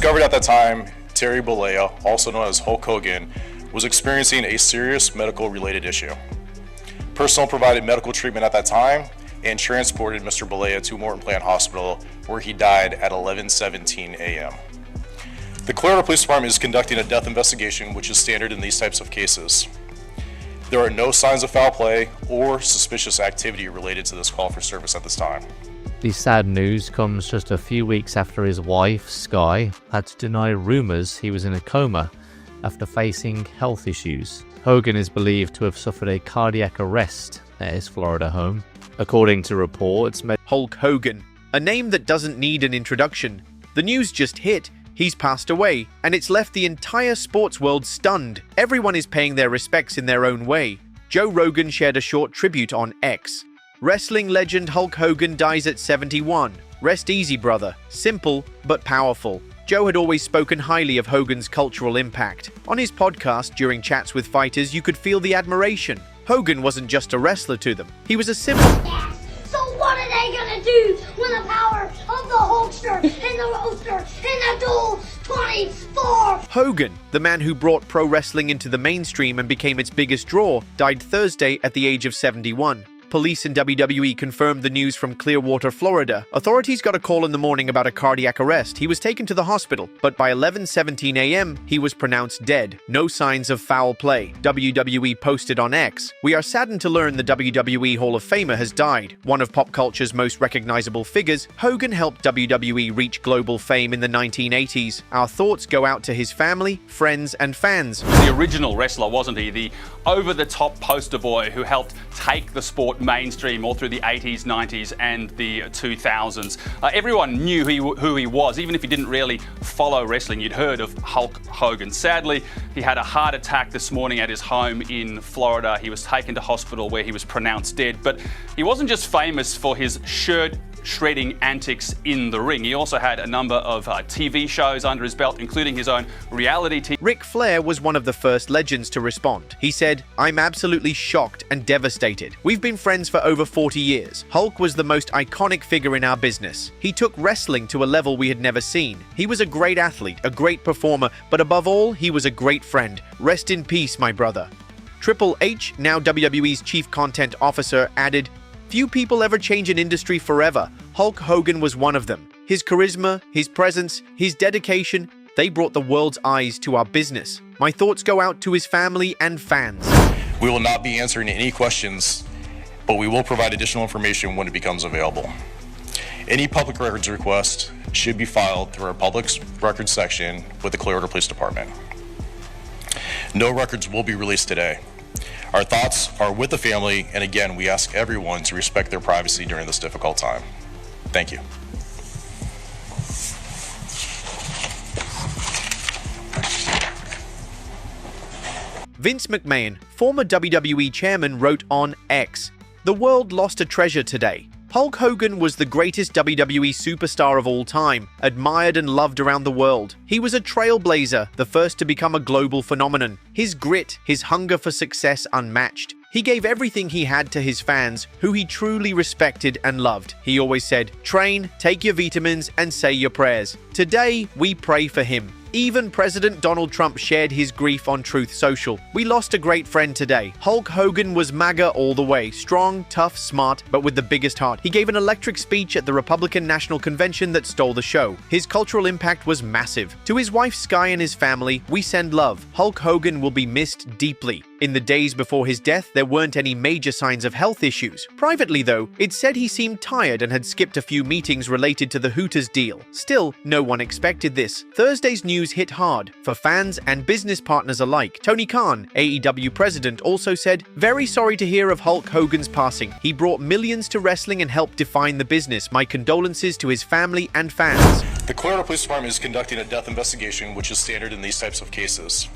discovered at that time, Terry Bollea, also known as Hulk Hogan, was experiencing a serious medical-related issue. Personnel provided medical treatment at that time and transported Mr. Bollea to Morton Plant Hospital, where he died at 11:17 a.m. The Clearwater Police Department is conducting a death investigation, which is standard in these types of cases. There are no signs of foul play or suspicious activity related to this call for service at this time. The sad news comes just a few weeks after his wife, Sky, had to deny rumors he was in a coma after facing health issues. Hogan is believed to have suffered a cardiac arrest at his Florida home. According to reports, Hulk Hogan, a name that doesn't need an introduction. The news just hit. He's passed away, and it's left the entire sports world stunned. Everyone is paying their respects in their own way. Joe Rogan shared a short tribute on X. Wrestling legend Hulk Hogan dies at 71. Rest easy, brother. Simple, but powerful. Joe had always spoken highly of Hogan's cultural impact. On his podcast, during chats with fighters, you could feel the admiration. Hogan wasn't just a wrestler to them. He was a symbol. Yes. So what are they gonna do when the power of the Hulkster and the Roaster and the Duel 24? Hogan, the man who brought pro wrestling into the mainstream and became its biggest draw, died Thursday at the age of 71. Police and WWE confirmed the news from Clearwater, Florida. Authorities got a call in the morning about a cardiac arrest. He was taken to the hospital, but by 11:17 a.m., he was pronounced dead. No signs of foul play. WWE posted on X, "We are saddened to learn the WWE Hall of Famer has died. One of pop culture's most recognizable figures, Hogan helped WWE reach global fame in the 1980s. Our thoughts go out to his family, friends, and fans." The original wrestler, wasn't he? The over-the-top poster boy who helped take the sport mainstream all through the 80s, 90s, and the 2000s. Everyone knew who he was, even if you didn't really follow wrestling. You'd heard of Hulk Hogan. Sadly, he had a heart attack this morning at his home in Florida. He was taken to hospital where he was pronounced dead. But he wasn't just famous for his shirt shredding antics in the ring. He also had a number of TV shows under his belt, including his own reality TV. Ric Flair was one of the first legends to respond. He said, "I'm absolutely shocked and devastated. We've been friends for over 40 years. Hulk was the most iconic figure in our business. He took wrestling to a level we had never seen. He was a great athlete, a great performer, but above all, he was a great friend. Rest in peace, my brother." Triple H, now WWE's chief content officer, added, "Few people ever change an industry forever. Hulk Hogan was one of them. His charisma, his presence, his dedication, they brought the world's eyes to our business. My thoughts go out to his family and fans." We will not be answering any questions, but we will provide additional information when it becomes available. Any public records request should be filed through our public records section with the Clearwater Police Department. No records will be released today. Our thoughts are with the family, and again, we ask everyone to respect their privacy during this difficult time. Thank you. Vince McMahon, former WWE chairman, wrote on X, "The world lost a treasure today. Hulk Hogan was the greatest WWE superstar of all time, admired and loved around the world. He was a trailblazer, the first to become a global phenomenon. His grit, his hunger for success unmatched. He gave everything he had to his fans, who he truly respected and loved. He always said, 'Train, take your vitamins, and say your prayers.' Today, we pray for him." Even President Donald Trump shared his grief on Truth Social. "We lost a great friend today. Hulk Hogan was MAGA all the way. Strong, tough, smart, but with the biggest heart. He gave an electric speech at the Republican National Convention that stole the show. His cultural impact was massive. To his wife Sky and his family, we send love. Hulk Hogan will be missed deeply." In the days before his death, there weren't any major signs of health issues. Privately, though, it said he seemed tired and had skipped a few meetings related to the Hooters deal. Still, no one expected this. Thursday's news hit hard for fans and business partners alike. Tony Khan, AEW president, also said, "Very sorry to hear of Hulk Hogan's passing. He brought millions to wrestling and helped define the business. My condolences to his family and fans." The Clearwater Police Department is conducting a death investigation, which is standard in these types of cases.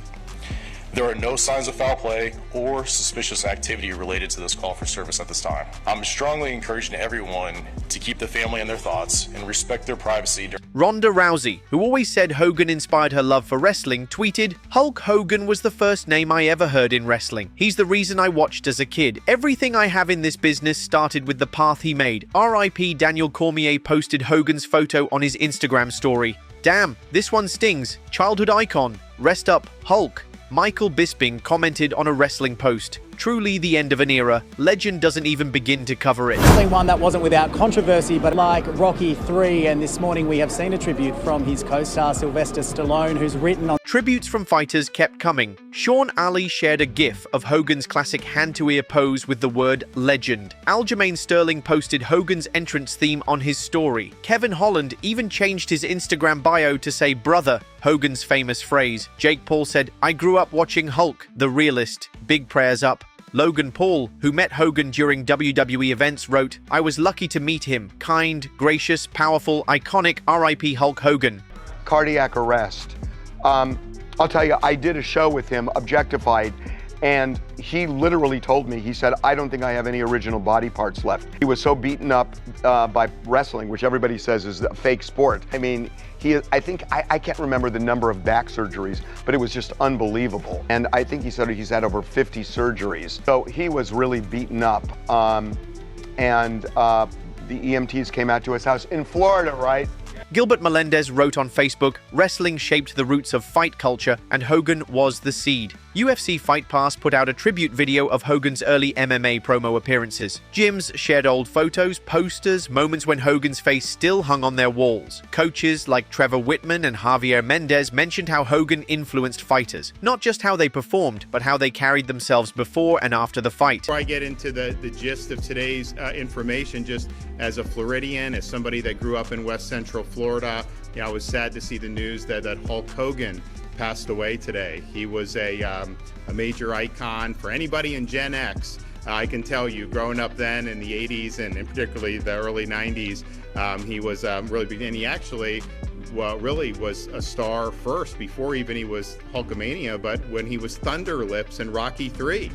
There are no signs of foul play or suspicious activity related to this call for service at this time. I'm strongly encouraging everyone to keep the family in their thoughts and respect their privacy. Ronda Rousey, who always said Hogan inspired her love for wrestling, tweeted, "Hulk Hogan was the first name I ever heard in wrestling. He's the reason I watched as a kid. Everything I have in this business started with the path he made." R.I.P. Daniel Cormier posted Hogan's photo on his Instagram story. Damn, this one stings. Childhood icon. Rest up, Hulk. Michael Bisping commented on a wrestling post. Truly the end of an era. Legend doesn't even begin to cover it. One that wasn't without controversy, but like Rocky 3, and this morning we have seen a tribute from his co-star Sylvester Stallone, who's written on... Tributes from fighters kept coming. Sean Ali shared a gif of Hogan's classic hand-to-ear pose with the word legend. Aljamain Sterling posted Hogan's entrance theme on his story. Kevin Holland even changed his Instagram bio to say brother, Hogan's famous phrase. Jake Paul said, I grew up watching Hulk, the realist. Big prayers up. Logan Paul, who met Hogan during WWE events, wrote, I was lucky to meet him. Kind, gracious, powerful, iconic RIP Hulk Hogan. Cardiac arrest. I'll tell you, I did a show with him, Objectified, and he literally told me, he said, I don't think I have any original body parts left. He was so beaten up by wrestling, which everybody says is a fake sport. I mean, I can't remember the number of back surgeries, but it was just unbelievable. And I think he said he's had over 50 surgeries. So he was really beaten up. The EMTs came out to his house in Florida, right? Gilbert Melendez wrote on Facebook, wrestling shaped the roots of fight culture and Hogan was the seed. UFC Fight Pass put out a tribute video of Hogan's early MMA promo appearances. Gyms shared old photos, posters, moments when Hogan's face still hung on their walls. Coaches like Trevor Whitman and Javier Mendez mentioned how Hogan influenced fighters. Not just how they performed, but how they carried themselves before and after the fight. Before I get into the gist of today's information, just as a Floridian, as somebody that grew up in West Central Florida, I was sad to see the news that Hulk Hogan passed away today. He was a major icon for anybody in Gen X. I can tell you, growing up then in the 80s and particularly the early 90s, he was really big. And he actually really was a star first, before even he was Hulkamania, but when he was Thunder Lips in Rocky 3.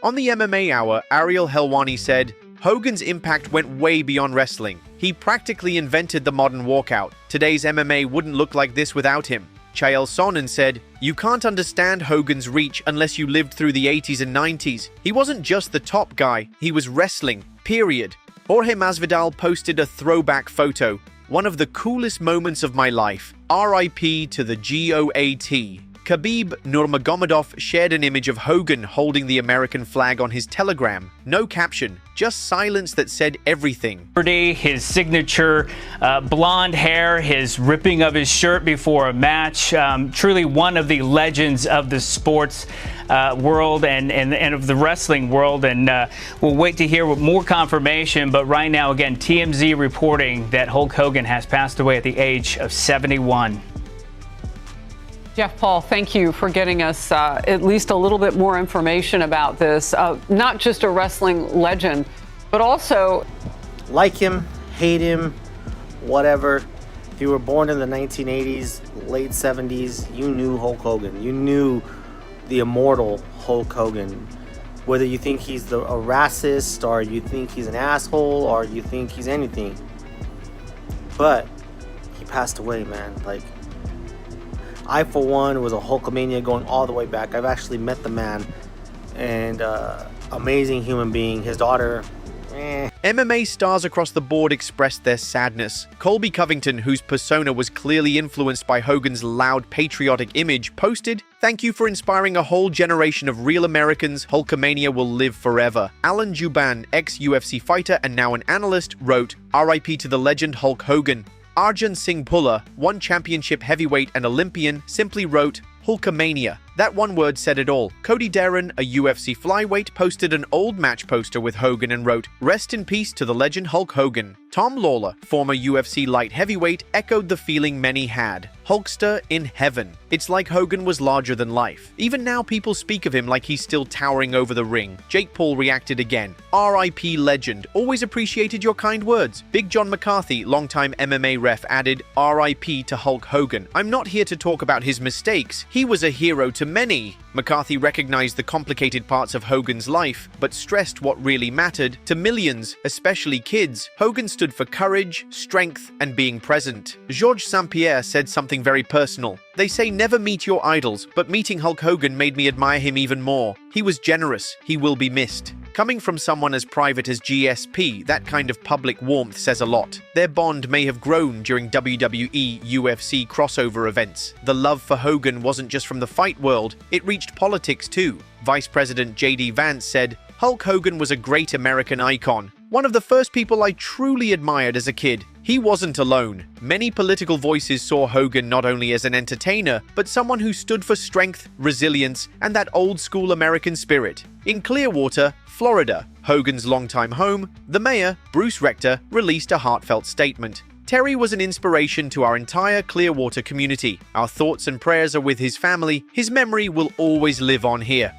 On the MMA Hour, Ariel Helwani said, Hogan's impact went way beyond wrestling. He practically invented the modern walkout. Today's MMA wouldn't look like this without him. Chael Sonnen said, you can't understand Hogan's reach unless you lived through the 80s and 90s. He wasn't just the top guy, he was wrestling, period. Jorge Masvidal posted a throwback photo. One of the coolest moments of my life. RIP to the GOAT. Khabib Nurmagomedov shared an image of Hogan holding the American flag on his Telegram. No caption, just silence that said everything. His signature blonde hair, his ripping of his shirt before a match, truly one of the legends of the sports world and of the wrestling world. And we'll wait to hear more confirmation. But right now, again, TMZ reporting that Hulk Hogan has passed away at the age of 71. Jeff Paul, thank you for getting us at least a little bit more information about this. Not just a wrestling legend, but also... Like him, hate him, whatever. If you were born in the 1980s, late 70s, you knew Hulk Hogan. You knew the immortal Hulk Hogan. Whether you think he's a racist, or you think he's an asshole, or you think he's anything. But he passed away, man. I, for one, was a Hulkamania going all the way back. I've actually met the man, and amazing human being. His daughter, MMA stars across the board expressed their sadness. Colby Covington, whose persona was clearly influenced by Hogan's loud, patriotic image, posted, "Thank you for inspiring a whole generation of real Americans. Hulkamania will live forever." Alan Juban, ex-UFC fighter and now an analyst, wrote, "RIP to the legend Hulk Hogan." Arjun Singh Pullar, one championship heavyweight and Olympian, simply wrote, Hulkamania. That one word said it all. Cody Darren, a UFC flyweight, posted an old match poster with Hogan and wrote, "Rest in peace to the legend Hulk Hogan." Tom Lawler, former UFC light heavyweight, echoed the feeling many had. Hulkster in heaven. It's like Hogan was larger than life. Even now people speak of him like he's still towering over the ring. Jake Paul reacted again. RIP legend. Always appreciated your kind words. Big John McCarthy, longtime MMA ref, added, RIP to Hulk Hogan. I'm not here to talk about his mistakes. He was a hero to many. McCarthy recognized the complicated parts of Hogan's life, but stressed what really mattered to millions, especially kids. Hogan stood for courage, strength, and being present. Georges St-Pierre said something very personal. They say never meet your idols, but meeting Hulk Hogan made me admire him even more. He was generous. He will be missed. Coming from someone as private as GSP, that kind of public warmth says a lot. Their bond may have grown during WWE UFC crossover events. The love for Hogan wasn't just from the fight world, it reached politics too. Vice President J.D. Vance said, "Hulk Hogan was a great American icon. One of the first people I truly admired as a kid. He wasn't alone. Many political voices saw Hogan not only as an entertainer, but someone who stood for strength, resilience, and that old-school American spirit." In Clearwater, Florida, Hogan's longtime home, the mayor, Bruce Rector, released a heartfelt statement. "Terry was an inspiration to our entire Clearwater community. Our thoughts and prayers are with his family. His memory will always live on here."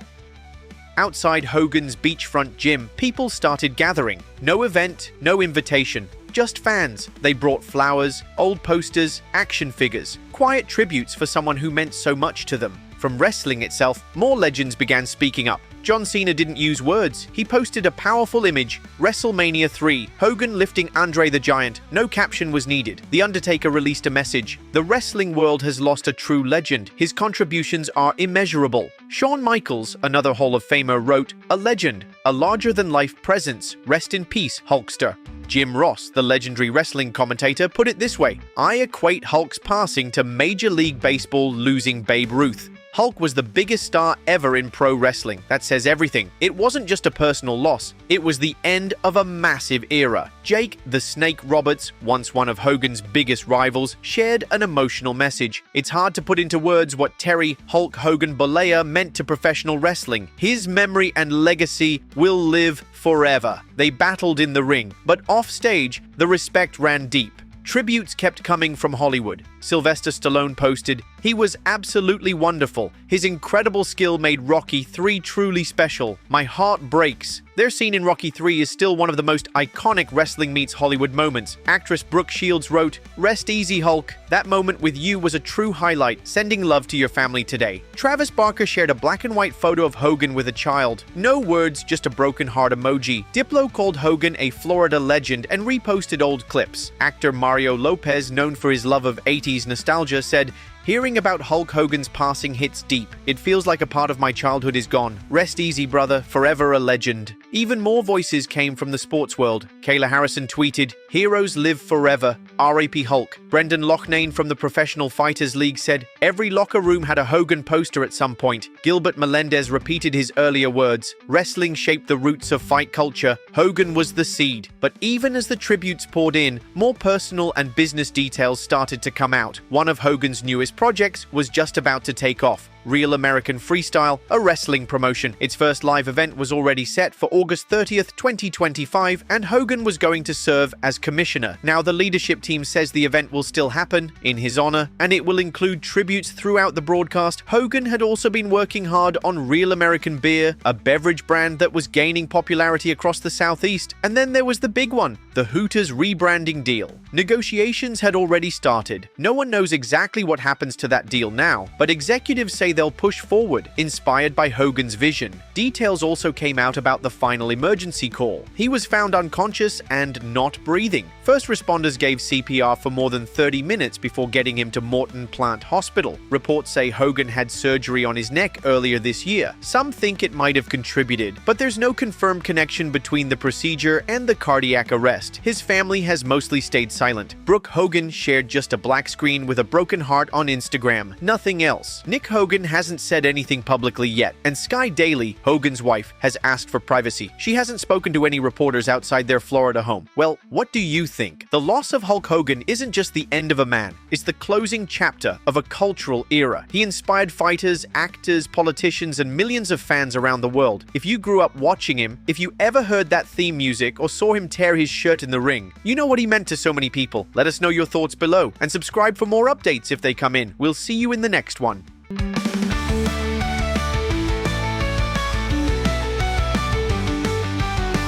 Outside Hogan's beachfront gym, people started gathering. No event, no invitation. Just fans. They brought flowers, old posters, action figures, quiet tributes for someone who meant so much to them. From wrestling itself, more legends began speaking up. John Cena didn't use words. He posted a powerful image, WrestleMania 3, Hogan lifting Andre the Giant. No caption was needed. The Undertaker released a message. "The wrestling world has lost a true legend. His contributions are immeasurable." Shawn Michaels, another Hall of Famer, wrote, "A legend, a larger-than-life presence. Rest in peace, Hulkster." Jim Ross, the legendary wrestling commentator, put it this way, "I equate Hulk's passing to Major League Baseball losing Babe Ruth. Hulk was the biggest star ever in pro wrestling. That says everything. It wasn't just a personal loss. It was the end of a massive era." Jake the Snake Roberts, once one of Hogan's biggest rivals, shared an emotional message. "It's hard to put into words what Terry Hulk Hogan Bollea meant to professional wrestling. His memory and legacy will live forever." They battled in the ring, but off stage, the respect ran deep. Tributes kept coming from Hollywood. Sylvester Stallone posted, "He was absolutely wonderful. His incredible skill made Rocky III truly special. My heart breaks." Their scene in Rocky III is still one of the most iconic wrestling meets Hollywood moments. Actress Brooke Shields wrote, "Rest easy, Hulk. That moment with you was a true highlight. Sending love to your family today." Travis Barker shared a black and white photo of Hogan with a child. No words, just a broken heart emoji. Diplo called Hogan a Florida legend and reposted old clips. Actor Mario Lopez, known for his love of 80s nostalgia, said, "Hearing about Hulk Hogan's passing hits deep. It feels like a part of my childhood is gone. Rest easy, brother. Forever a legend." Even more voices came from the sports world. Kayla Harrison tweeted, "Heroes live forever. R.I.P. Hulk." Brendan Loughnane from the Professional Fighters League said, "Every locker room had a Hogan poster at some point." Gilbert Melendez repeated his earlier words, "Wrestling shaped the roots of fight culture. Hogan was the seed." But even as the tributes poured in, more personal and business details started to come out. One of Hogan's newest projects was just about to take off. Real American Freestyle, a wrestling promotion. Its first live event was already set for August 30th, 2025, and Hogan was going to serve as commissioner. Now the leadership team says the event will still happen in his honor, and it will include tributes throughout the broadcast. Hogan had also been working hard on Real American Beer, a beverage brand that was gaining popularity across the Southeast. And then there was the big one, the Hooters rebranding deal. Negotiations had already started. No one knows exactly what happens to that deal now, but executives say they'll push forward, inspired by Hogan's vision. Details also came out about the final emergency call. He was found unconscious and not breathing. First responders gave CPR for more than 30 minutes before getting him to Morton Plant Hospital. Reports say Hogan had surgery on his neck earlier this year. Some think it might have contributed, but there's no confirmed connection between the procedure and the cardiac arrest. His family has mostly stayed silent. Brooke Hogan shared just a black screen with a broken heart on Instagram. Nothing else. Nick Hogan hasn't said anything publicly yet, and Sky Daly, Hogan's wife, has asked for privacy. She hasn't spoken to any reporters outside their Florida home. Well, what do you think? The loss of Hulk Hogan isn't just the end of a man, it's the closing chapter of a cultural era. He inspired fighters, actors, politicians, and millions of fans around the world. If you grew up watching him, if you ever heard that theme music or saw him tear his shirt in the ring, you know what he meant to so many people. Let us know your thoughts below, and subscribe for more updates if they come in. We'll see you in the next one.